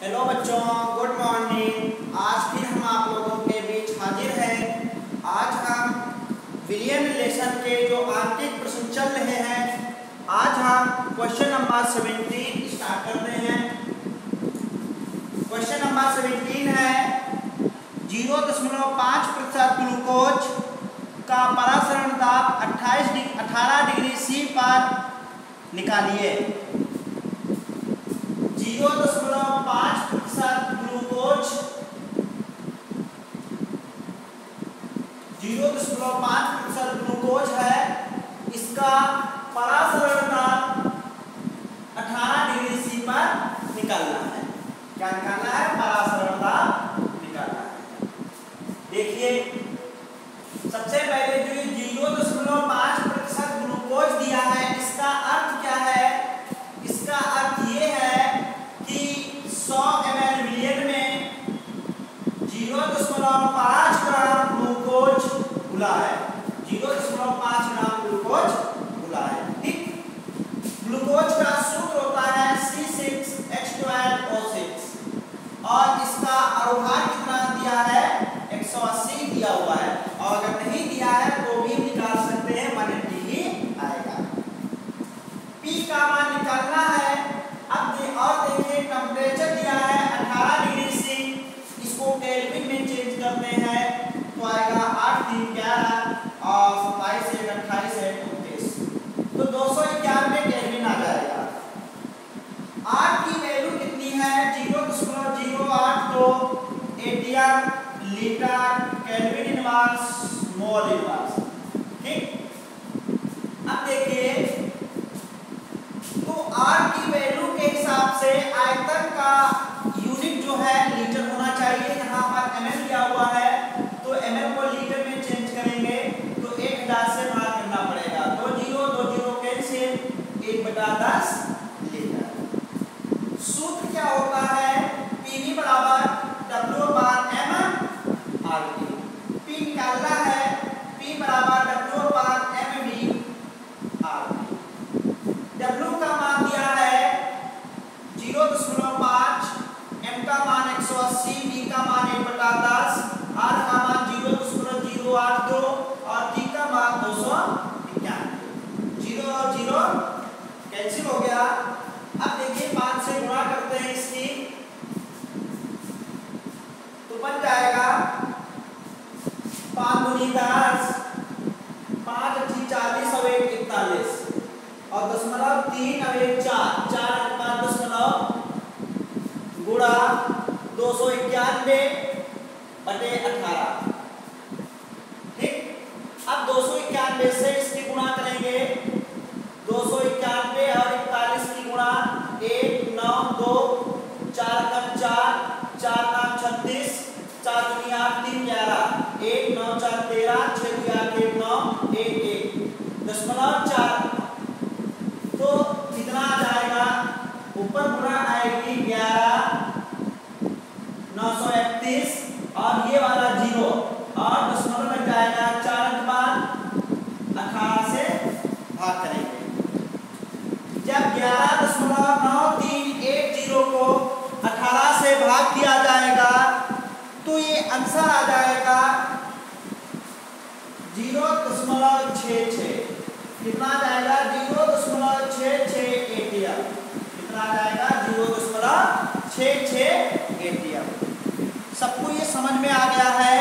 Hello बच्चों, good morning. आज फिर हम आप लोगों के बीच हाजिर हैं। आज हम विलियन रिलेशन के जो आंतरिक प्रश्न चल रहे हैं, आज हम क्वेश्चन नंबर 17 स्टार्ट करते हैं। क्वेश्चन नंबर 17 है 0.5% ग्लूकोज का परासरण दाब 18 डिग्री सी पर निकालिए। 0.5% ग्लूकोज 0.5% ग्लूकोज है, इसका परासरण दाब 18 डिग्री सी पर निकालना है। क्या निकालना है? परासरण दाब निकालना है। देखिए, सबसे पहले जो 0.5% ग्लूकोज दिया है, इसका अर्थ क्या है? इसका अर्थ ये है कि 100 ml विलियन में 0.5 ग्राम ग्लूकोज घुला है। 0.5 ग्राम ग्लूकोज घुला है। ठीक, ग्लूकोज का सूत्र होता है C6H12O6 और इसका अवभार कितना दिया है? 180 दिया हुआ है, और अगर नहीं दिया है तो भी निकाल सकते हैं, 180 ही आएगा। P का मान निकालना है। अब और देखिए, टेम्परेचर दिया है 18 डिग्री सी, इसको केल्विन में चेंज करते हैं तो आएगा 8 3 11 और 27 से 28 से 29, तो 291 केल्विन आ जाएगा। R की वैल्यू कितनी है? 0.08, तो ATM litre kelvin inverse mole inverse. ठीक, अब देखिए, तो R की वैल्यू के हिसाब से आयतन का यूनिट जो है लीटर होना चाहिए। यहाँ पर ml दिया हुआ है, तो ml को लीटर में चेंज करेंगे तो 1000 से भाग करना पड़ेगा। 2 0 कैंसिल, 1/10 लीटर। सूत्र क्या होता है? PV बराबर W/m RT। P निकालना है, P बराबर W/mv RT। W का मान दिया है 0.5, M का मान 180, V का मान 1/10, R का मान 0.082 और T का मान 291। 0 और 0 कैंसिल हो गया। अब देखिए, 5 से गुणा करते हैं इसकी, तो बन जाएगा 5 दूनी 10, 5 अच्छी 40 और 1 41 और 0.3 और 1 4, 4 के बाद 0 गुणा 291/18। ठीक, अब 291 से इसकी गुणा करेंगे, 291 और 41 की गुणा 1 9 2 4 कम 4 4 9 36 4 दूनी 8 3 11 1 9 4 13 6 2 8 1 9 1 1 0.4, तो कितना आ जाएगा? ऊपर गुणा आएगी 11 931 और ये वाला 0 और दशमलव लग जाएगा 4 के बाद 18 से भाग करेंगे। जब 11.9310 को 18 से भाग किया जाएगा तो ये आंसर आ जाएगा 0.66। कितना आ जाएगा? 0.66 एटीएम। कितना आ जाएगा? 0.66 एटीएम। सबको ये समझ में आ गया है?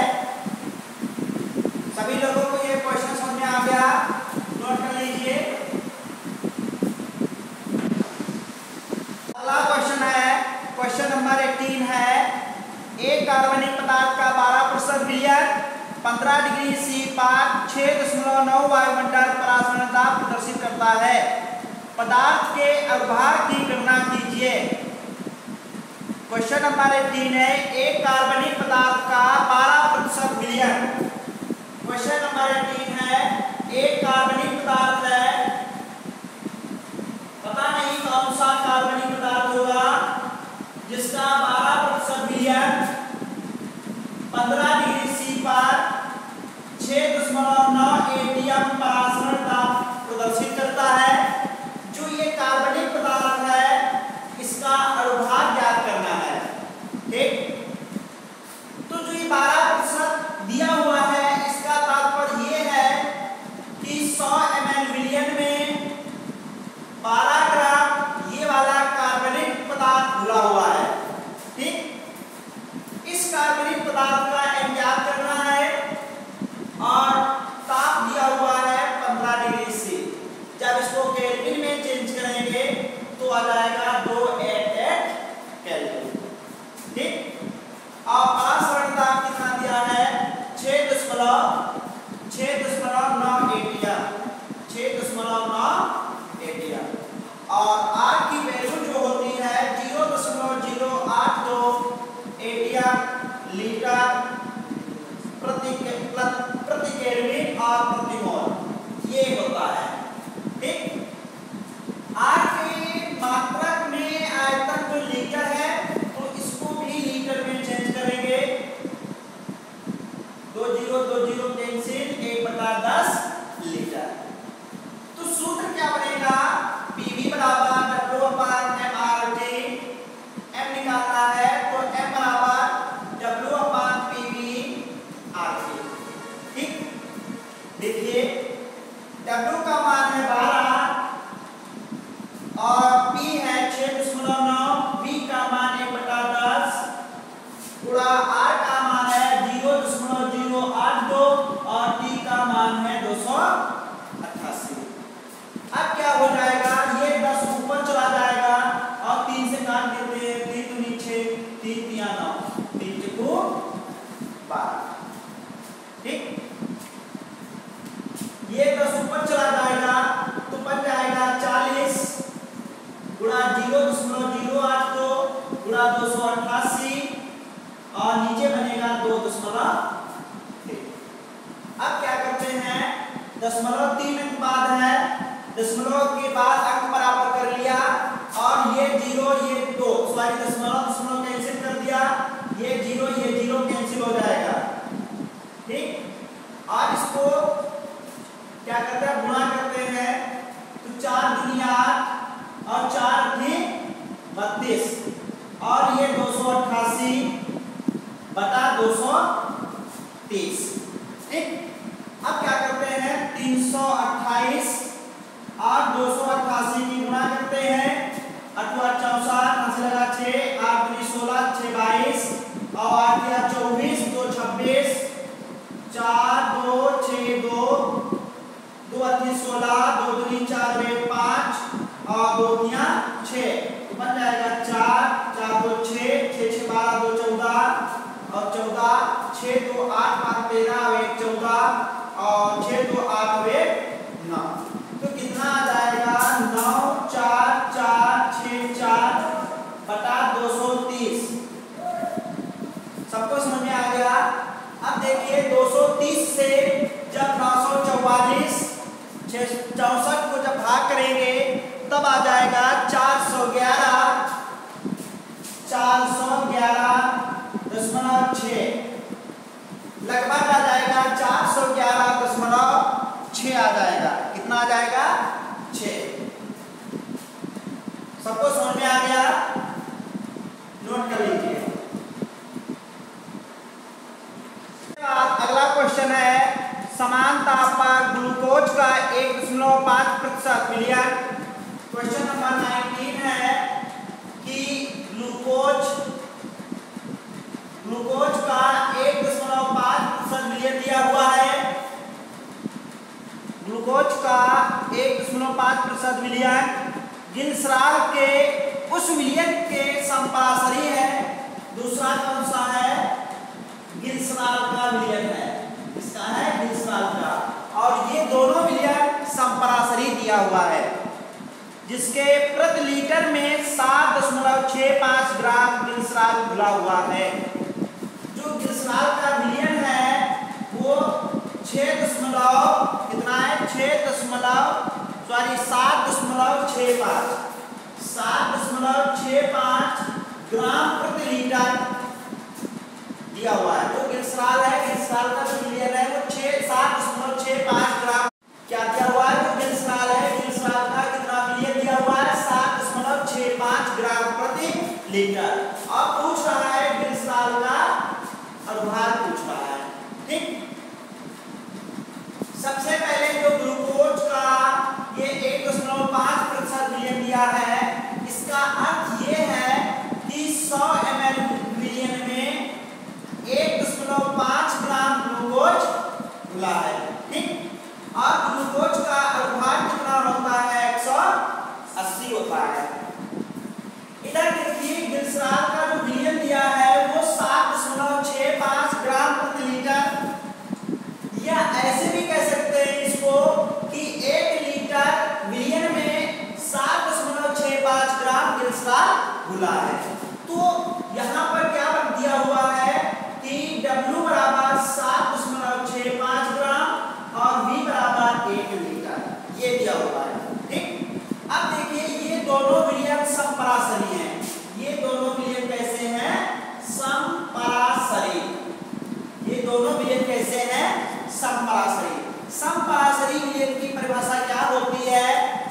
सभी लोगों को ये क्वेश्चन समझ में आ गया? नोट कर लीजिए। अगला क्वेश्चन है, क्वेश्चन नंबर 18 है, एक कार्बनिक पदार्थ का 12% विलयन 15 डिग्री सी पर 6.9 वायुमंडल परासरण दाब प्रदर्शित करता है। पदार्थ के अवभार की गणना कीजिए। क्वेश्चन नंबर 18 है, एक कार्बनिक पदार्थ का 12% विलयन। क्वेश्चन नंबर 18 है, एक कार्बनिक पदार्थ है, पता नहीं कौन सा कार्बनिक पदार्थ होगा जिसका 12% विलयन 15 डिग्री सी पर 6.9 एटीएम परासरण दाब प्रदर्शित करता है। जो ये कार्बनिक पदार्थ है, इसका अणुभार ज्ञात करना है। 2,288 और नीचे बनेगा 2.3। अब क्या करते हैं, 0.3 अंक बाद है, दशमलव के बाद अंक बराबर कर लिया और ये 0 ये 2 सॉरी दशमलव कैंसिल कर दिया, ये 0 कैंसिल हो जाएगा, ठीक। और इसको क्या करते हैं, गुणा करते हैं, तो 4 दूनी 8 और 4 भी 32 और ये 288 बटा 230, ठीक। अब क्या करते हैं, 328 और 288 की गुणा करते हैं, 8 64 से लगा 6 8 दूनी 16 6 22 और 8 या 24 2 26 4 2 6 2 2 8 16 2 दूनी 4 5 और 2 दिया 6, तो बन जाएगा 4 4 2 6 6 6 12 2 14 और 14 6 2 8 5 13 और 1 14 और 6 2 8 1 9, तो कितना आ जाएगा 9 4 4 6 4 बटा 230। सबको समझ में आ गया। अब देखिए 230 से जब 944 64 को जब भाग करेंगे तब आ जाएगा 411.6 लगभग आ जाएगा 411.6 आ जाएगा। कितना आ जाएगा 6। सबको समझ में आ गया, नोट कर लीजिए। अगला क्वेश्चन है, समान ताप पर ग्लूकोज का 1.5% मिलियन। क्वेश्चन नंबर 19 है कि ग्लूकोज का 1.5% मिलियन दिया हुआ है। ग्लूकोज का 1.5% मिलियन गिल्सराल के उस मिलियन के समपासरी है। दूसरा कौन सा है, गिल्सराल का मिलियन है, इसका है गिल्सराल का, और ये दोनों मिलियन समपरासरी दिया हुआ है जिसके प्रति लीटर में 7.65 ग्राम गिल्सराल घुला हुआ है। जो गिल्सराल का मिलियन है वो 7.65 ग्राम प्रति लीटर दिया हुआ है। जो गिल्सराल है, गिल्सराल का जो मिलियन है वो 7.65 ग्राम क्या दिया हुआ है। जो गिल्सराल है, गिल्सराल का कितना मिलियन दिया हुआ है, 7.65 ग्राम प्रति लीटर। अब पूछ रहा है गिल्सराल का अनुभाग पूछ रहा है, ठीक। सबसे पहले जो ग्लूकोज का ये 1.5% मिलियन दिया है, इसका अर्थ ये है कि 100 ml मिलियन में 1.5 ग्राम ग्लूकोज घुला है, ठीक। और ग्लूकोज का अनुभाग कितना होता है, 180 होता है। इधर देखिए गिल्सराल का जो मिलियन दिया है वो 7.65 ग्राम प्रति लीटर, या ऐसे भी कह सकते हैं इसको कि 1 लीटर मिलियन में 7.65 ग्राम गिल्सराल घुला है। तो यहाँ पर क्या दिया हुआ है कि W बराबर 7.65 ग्राम और V बराबर 1 लीटर, ये दिया हुआ है, ठीक। अब देखिए ये दोनों मिलियन समपरासरी हैं। ये दोनों मिलियन कैसे हैं, समपरासरी। ये दोनों मिलियन कैसे हैं, समपरासरी। समपरासरी मिलियन की परिभाषा क्या होती है,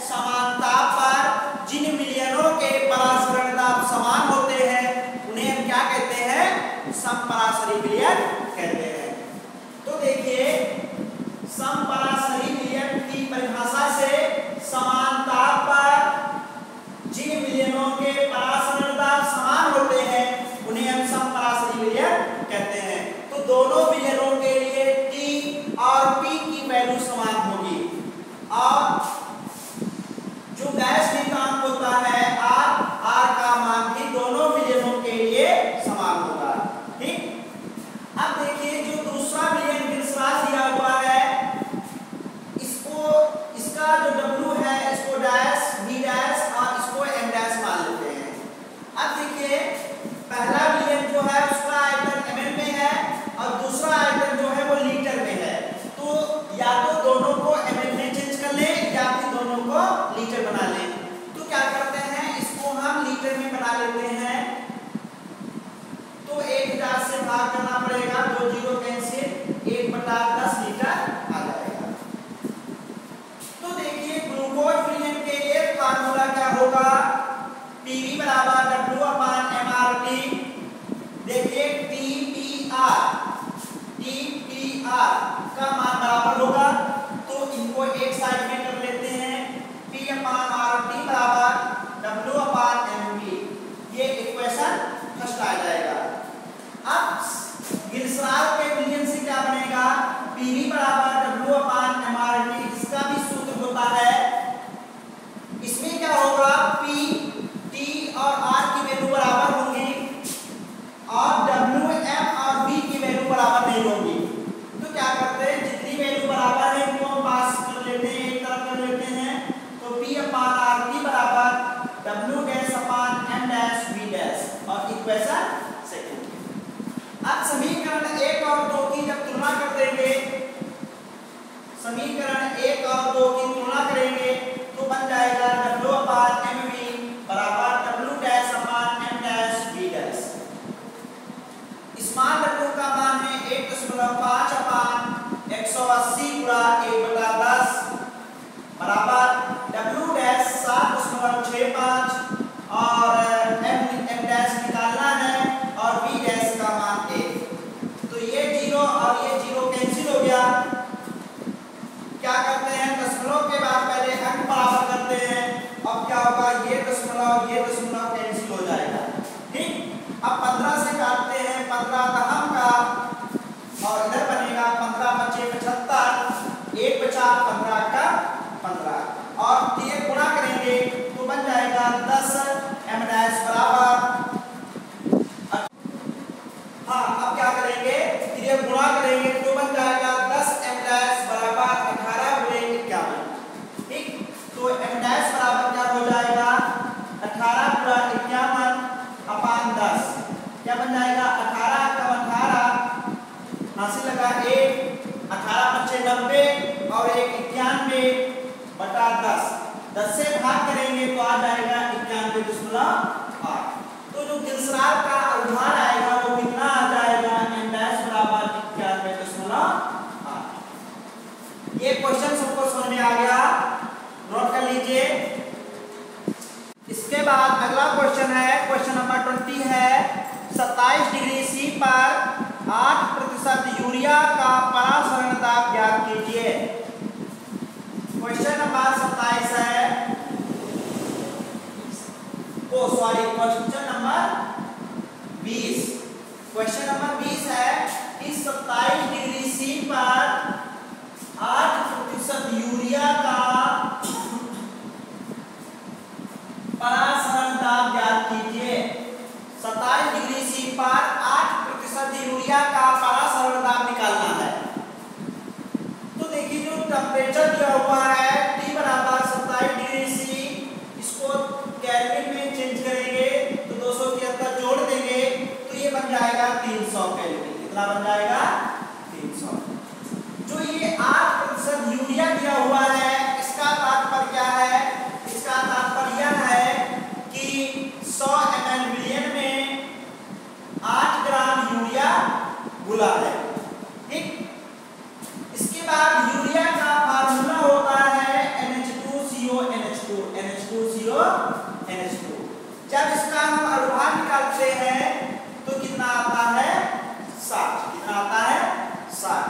समानता पर जिन मिलियनों के परासरण दाब समान होते हैं उन्हें हम क्या कहते हैं, समपरासरी मिलियन कहते हैं। तो देखिए समपरासरी मिलियन की परिभाषा से समानता पर जिन मिलियनों के परासरण दाब समान होते हैं उन्हें हम समपरासरी मिलियन कहते हैं। तो दोनों मिलियनों के लिए T और P की वैल्यू समान होगी, और जो गैस नियतांक होता है R का मान भी दोनों मिलियनों के लिए समान होगा, ठीक। अब देखिए जो दूसरा मिलियन गिल्सराल दिया हुआ है इक्वेशन सेकंड। अब समीकरण 1 और 2 की जब तुलना कर देंगे, समीकरण 1 और 2 की तुलना करेंगे तो बन जाएगा W/mv बराबर W डैश अपान M dash V dash. Small w का मान है 1.5 अपान 180 गुणा 1/10 बराबर W डैश 7.65 और M डैश निकालना है और V डैश का मान 1। तो ये 0 और ये 0 कैंसिल हो गया। क्या करते हैं, दशमलव के बाद पहले अंक बराबर करते हैं। अब क्या होगा, ये दशमलव कैंसिल हो जाएगा। ठीक, अब 15 से काटते हैं, 15 दहम का और इधर बनेगा 15 × 5 = 75, 1 बचा 15 का 15 और ये गुणा करेंगे तो बन जाएगा 10 M डैश बराबर। हाँ, अब क्या करेंगे, ये गुणा करेंगे तो बन जाएगा 10 M डैश बराबर 18 × 51। ठीक, तो M डैश बराबर क्या हो जाएगा, 18 × 51 अपान 10। क्या बन जाएगा, 18 × 18 हासिल लगा 1, 18 × 5 = 90 और 1 91/10। 10 से भाग करेंगे तो आ जाएगा 91.8। तो जो गिलसरार का अवधार आएगा वो कितना आ जाएगा, M डैश बराबर 91.8। ये क्वेश्चन सबको समझ में आ गया, नोट कर लीजिए। इसके बाद अगला क्वेश्चन है, क्वेश्चन नंबर 20 है, 27 डिग्री C पर 8% यूरिया का परासरण दाब ज्ञात कीजिए। क्वेश्चन नंबर 27 है, क्वेश्चन नंबर 20। क्वेश्चन नंबर 20 है कि 27 डिग्री C पर 8% यूरिया का परासरण दाब ज्ञात कीजिए। 27 डिग्री C पर 8% यूरिया का परासरण दाब निकालना है। तो देखिए जो टेम्परेचर दिया हुआ है T बराबर 27 डिग्री C, इसको केल्विन में चेंज करेंगे तो 200 के अंदर जोड़ देंगे तो ये बन जाएगा 300 केल्विन। कितना बन जाएगा, 300। जो ये 8% यूरिया दिया हुआ है, इसका तात्पर्य क्या है, इसका तात्पर्य यह है कि 100 ml मिलियन में 8 ग्राम यूरिया घुला है। ठीक, इसके बाद यूरिया का फार्मूला होता है NH2CO NH2CO। जब इसका हम अनुभाग निकालते हैं तो कितना आता है, 60। कितना आता है, 60।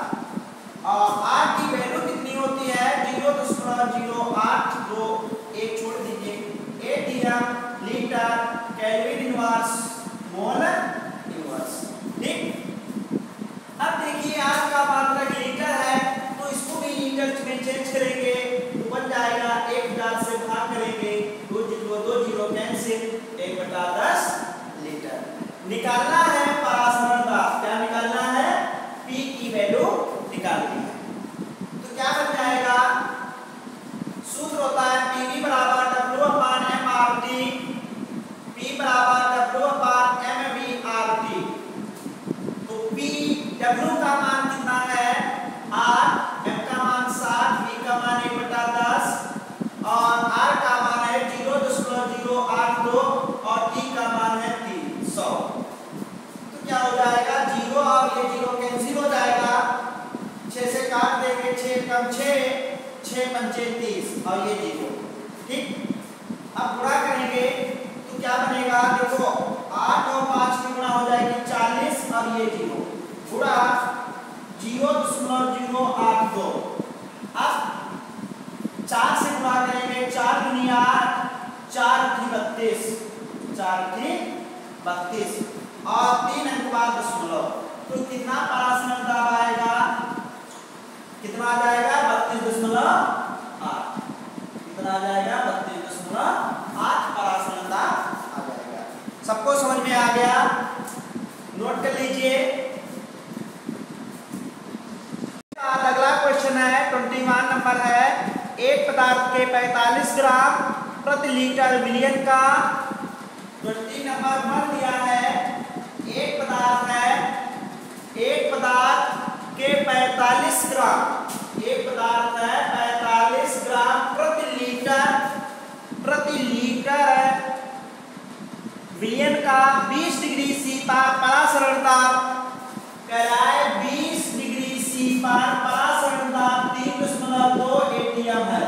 और R की वैल्यू कितनी होती है, 0.082, एक छोड़ दीजिए, ATM litre kelvin inverse mole inverse. ठीक, अब देखिए R का मात्रक लीटर है तो इसको भी लीटर में चेंज करेंगे तो बन जाएगा 1000 से भाग करेंगे, 2 0 कैंसिल, 1/10 लीटर। निकालना है परासरण दाब। क्या निकालना है, P की वैल्यू निकालनी है। तो क्या बन जाएगा, सूत्र होता है PV बराबर W/mRT, P बराबर W/mVRT। तो P W का मान कितना है 8, M का मान 7, V का मान 1/10 और R का मान है 0.082 और T का मान है 300। तो क्या हो जाएगा, 0 और ये 0 कैंसिल हो जाएगा, 6 से काट देंगे, 6 कम 6, 6 पंचे 30 और ये 0। ठीक, अब गुणा करेंगे तो क्या बनेगा, देखो 8 और 5 की गुणा हो जाएगी 40 और ये 0 गुणा 0.082। अब 4 से गुणा करेंगे, 4 × 8 4 × 32, 4 × 32 और 3 अंक बाद दशमलव। तो कितना परासरण दाब आएगा, कितना आ जाएगा, 32.8। कितना आ जाएगा, 32.8 परासरण दाब आ जाएगा। सबको समझ में आ गया, नोट कर लीजिए। अगला क्वेश्चन है 21 नंबर है, एक पदार्थ के 45 ग्राम प्रति लीटर विलयन का 20 नंबर मान दिया है 45 ग्राम, एक पदार्थ है 45 ग्राम प्रति लीटर विलयन का 20 डिग्री सी पर परासरण दाब कराए 20 डिग्री सी पर परासरण दाब 3.2 एटीएम है,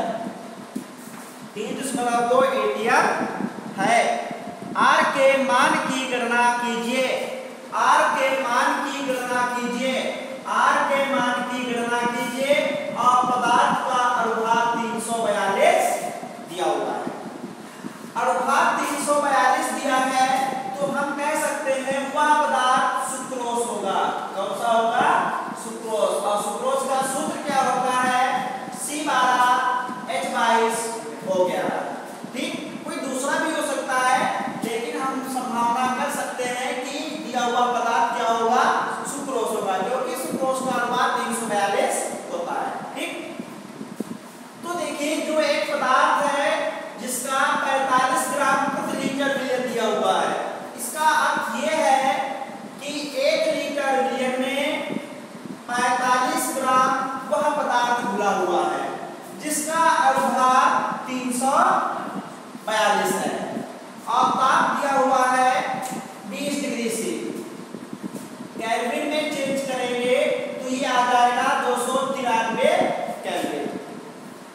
3.2 एटीएम है। आर के मान की गणना कीजिए, आर के मान की गणना कीजिए, आर के मान की गणना कीजिए और पदार्थ का अनुभाग 342 दिया हुआ है। अनुभाग 342 दिया है तो हम कह सकते हैं वह पदार्थ सुक्रोज होगा। कौन सा होगा? सुक्रोज। और सुक्रोज का सूत्र क्या होता है? C12H22 हो गया। ठीक, कोई दूसरा भी हो सकता है लेकिन हम संभावना कर सकते हैं कि दिया हुआ पदार्थ क्या होगा? सुक्रोज होगा, क्योंकि सुक्रोज का अनुपात 342 होता है। ठीक, तो देखिए जो एक पदार्थ है जिसका 45 ग्राम प्रति लीटर विलयन दिया हुआ है, इसका अर्थ ये है कि 1 लीटर विलयन में 45 ग्राम वह पदार्थ घुला हुआ है जिसका अनुभाग 342 है और ताप दिया हुआ है 20 डिग्री सी। केल्विन में चेंज करेंगे तो ये आ जाएगा 293 केल्विन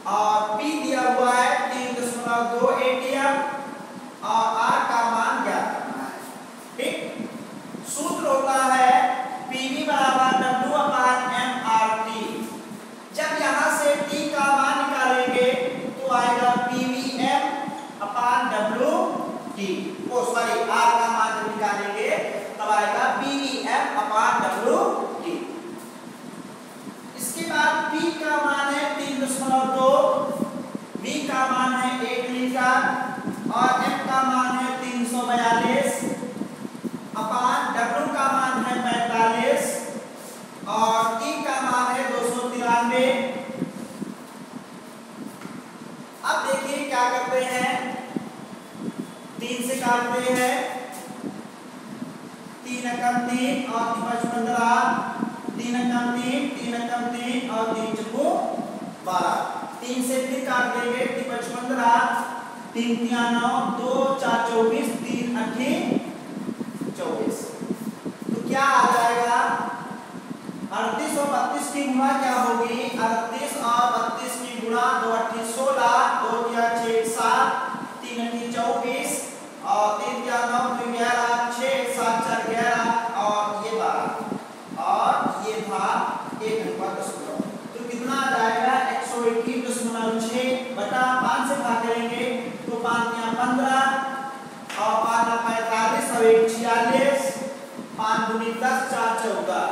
और P दिया हुआ है 3.2 एटीएम और R का मान ज्ञात करना है। ठीक, सूत्र होता है PV बराबर W/mRT। जब यहां से T का मान निकालेंगे तो आएगा PVm/WT। ओ सॉरी, R का मान जब निकालेंगे तब आएगा PVm/WT। इसके बाद P का मान है 3.2, V का मान है 1 लीटर और M का मान है 342 अपान W का मान है 45 और T का मान है 293। अब देखिए क्या करते हैं, 3 से काटते हैं, 3 एकम 3 और 5 15, 3 एकम 3, 3 एकम 3 और 3 चौको 12। 3 से फिर काट देंगे, 5 15, 3 3 9, 2 4 24, 3 8 24। तो क्या आ जाएगा? 38 और 32 की गुणा क्या होगी? 38 और 32 की गुणा 2 8 16, 2 3 6 7, 3 8 24 और 3 3 9 3 11, 6 7 4 11 और ये 12 और ये था 1/10। तो कितना आ जाएगा? 121.6 बटा 5 से भाग करेंगे तो 5 3 15 और 5 9 45 और 1 46, 5 दूनी 10 4 14।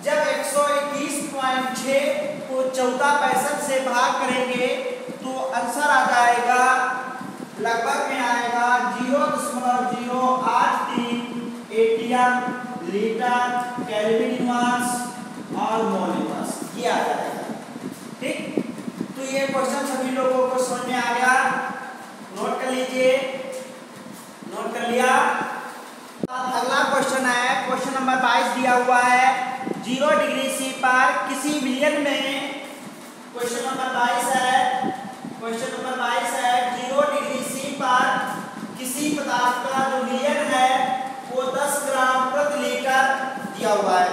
जब 121.6 को 1465 से भाग करेंगे तो आंसर आ जाएगा, लगभग में आएगा 0.083 एटीएम लीटर केल्विन इनवर्स और मोल इनवर्स, ये आ जाएगा। ठीक, तो ये क्वेश्चन सभी लोगों को समझ में आ गया? नोट कर लीजिए, नोट कर लिया? अगला क्वेश्चन है, क्वेश्चन नंबर 22 दिया हुआ है 0 डिग्री सी पर किसी विलयन में, क्वेश्चन नंबर 22 है, क्वेश्चन नंबर 22 है 0 डिग्री सी पर किसी पदार्थ का जो विलयन है वो 10 ग्राम प्रति लीटर दिया हुआ है।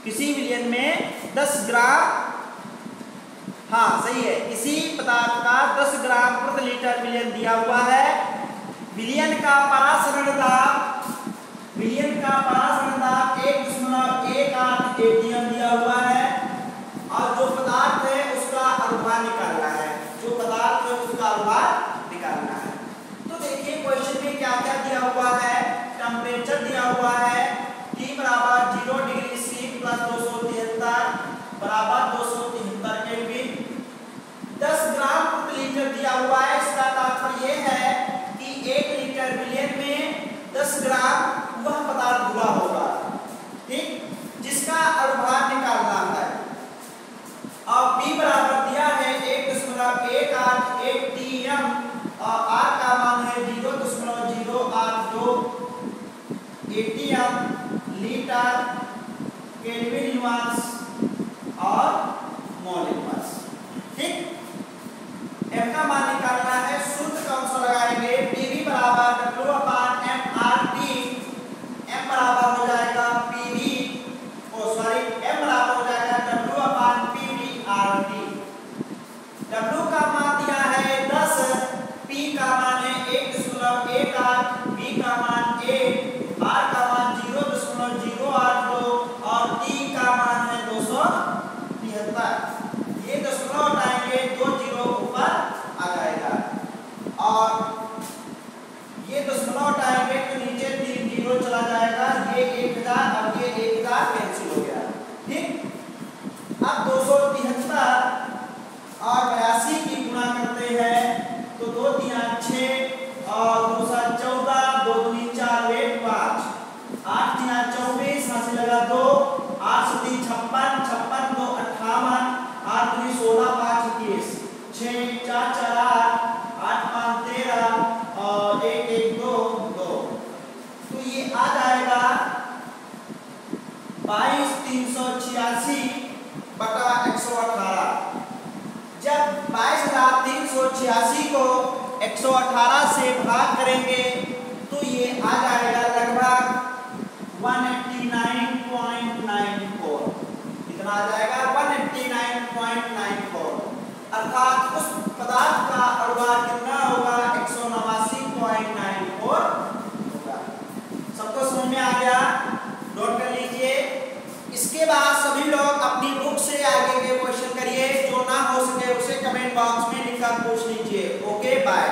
किसी विलयन में 10 ग्राम, हाँ सही है, किसी पदार्थ का 10 ग्राम प्रति लीटर विलयन दिया हुआ है। विलयन का परासरण दाब, विलयन का परासरण दाब 1.18 एटीएम दिया हुआ है और जो पदार्थ है उसका अनुभाग निकालना है, जो पदार्थ है उसका अनुभाग निकालना है। तो देखिए क्वेश्चन में क्या क्या दिया हुआ है, टेम्परेचर दिया हुआ है T बराबर 0 डिग्री सी प्लस 273 बराबर 273 केल्विन, 10 ग्राम प्रति लीटर दिया हुआ है। इसका तात्पर्य यह है कि 1 लीटर विलयन में 10 ग्राम वह पदार्थ घुला होगा, ठीक, जिसका अनुभाग निकालना है। और P बराबर दिया है 1.18 एटीएम और R का मान है 0.082 एटीएम लीटर केल्विन इनवर्स और मौलिक मास। ठीक, m का मान निकालना है, सूत्र कौन सा लगाएंगे, pv बराबर W/mRT। m बराबर हो जाएगा pv, m बराबर हो जाएगा W/pv/RT। W का मान दिया है 10, p का मान है 1.18, v का मान 1, r का मान 0.082 और t का मान है 273। ये दशमलव हटाएंगे, 2 जीरो ऊपर आ जाएगा और ये दशमलव हटाएंगे तो नीचे 3 जीरो चला जाएगा। ये 1000 और ये 1000 कैंसिल हो गया। ठीक, अब 273 और 82 की गुणा करते हैं तो 2 3 6 और 2 7 14, 2 दूनी 4 8 5, 8 3 24, यहाँ से लगा 2, 8 7 56, 56 2 58, 8 दूनी 16, 5 21, 6 4 4 8, 8 5 13 और 1 1 2 2। तो ये आ जाएगा 22,386/118। जब 22,386 को 118 से भाग करेंगे तो ये आ जाएगा लगभग 189.94। कितना आ जाएगा, 189.94। अर्थात उस पदार्थ का अणुभार कितना होगा, 189.94 होगा। सबको समझ में आ गया, नोट कर लीजिए। इसके बाद सभी लोग अपनी बुक से आगे के क्वेश्चन करिए, जो ना हो सके उसे कमेंट बॉक्स में लिखकर पूछ लीजिए। Okay, bye.